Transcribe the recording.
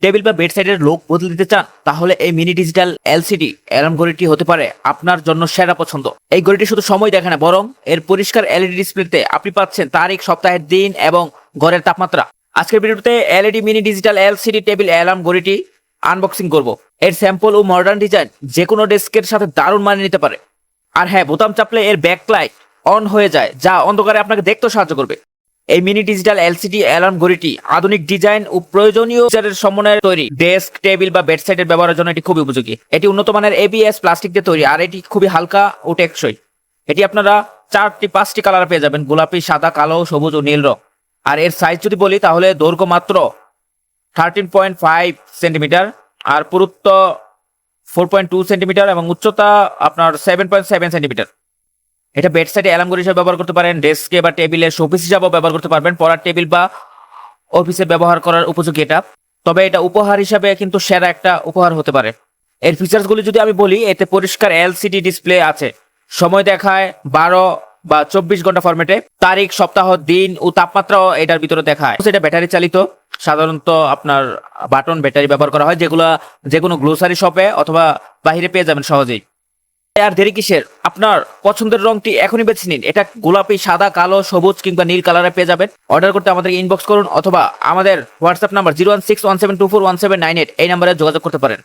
Table বা bed সাইডের look বদলে দিতে চান, তাহলে এই মিনি ডিজিটাল এলসিডি অ্যালার্ম ঘড়িটি হতে পারে আপনার জন্য সেরা পছন্দ। এই ঘড়িটি শুধু সময় দেখে না, বরং এর পরিষ্কার এলইডি ডিসপ্লেতে আপনি পাচ্ছেন তারিখ, সপ্তাহের দিন এবং ঘরের তাপমাত্রা। আজকের ভিডিওতে LED mini digital LCD table alarm ঘড়িটি আনবক্সিং করব। এর স্যাম্পল ও মডার্ন ডিজাইন যে কোনো ডেস্কের সাথে দারুণ মানিয়ে নিতে পারে। আর হ্যাঁ, বোতাম চাপলে এর ব্যাকলাইট অন হয়ে যায়, যা অন্ধকারে আপনাকে দেখতেও সাহায্য করবে। এই মিনি ডিজিটাল এলসিডি অ্যালার্ম ঘড়িটি আধুনিক ডিজাইন ও প্রয়োজনীয় ফিচারের সমন্বয়ে তৈরি। ডেস্ক, টেবিল বা বেডসাইডের ব্যবহারের জন্য এটি খুবই উপযোগী। এটি উন্নত মানের এবিএস প্লাস্টিক দিয়ে তৈরি, আর এটি খুবই হালকা ও টেকসই। এটি আপনারা 4-5টি কালার পেয়ে যাবেন: গোলাপি, সাদা, কালো, সবুজ ও নীল রং। আর এর সাইজ যদি বলি, তাহলে দৈর্ঘ্য মাত্র 13.5 সেন্টিমিটার, আর পুরুত্ব 4.2 সেন্টিমিটার এবং উচ্চতা আপনার 7.7 সেন্টিমিটার। এটা বেড সাইডে অ্যালার্ম ঘড়ি হিসেবে ব্যবহার করতে পারেন, ডেস্কে বা টেবিলে শোপিস হিসাবেও ব্যবহার করতে পারবেন। পড়ার টেবিল বা অফিসে ব্যবহার করার উপযোগী এটা। তবে এটা উপহার হিসাবে কিন্তু সেরা একটা উপহার হতে পারে। এর ফিচার্সগুলি যদি আমি বলি, এতে পরিষ্কার এলসিডি ডিসপ্লে আছে, সময় দেখায় 12 বা 24 ঘন্টা ফরম্যাটে, তারিখ, সপ্তাহ, দিন ও তাপমাত্রাও এটার ভিতরে দেখায়। এটা ব্যাটারি চালিত, সাধারণত আপনার বাটন ব্যাটারি ব্যবহার করা হয়, যেগুলো যে কোনো গ্লোসারি শপে অথবা বাহিরে পেয়ে যাবেন সহজেই। আর দেরি কিসের, আপনার পছন্দের রংটি এখনই বেছে নিন। এটা গোলাপি, সাদা, কালো, সবুজ কিংবা নীল কালারে পেয়ে যাবেন। অর্ডার করতে আমাদের ইনবক্স করুন অথবা আমাদের হোয়াটসঅ্যাপ নাম্বার 01617241798 এই নাম্বারে যোগাযোগ করতে পারেন।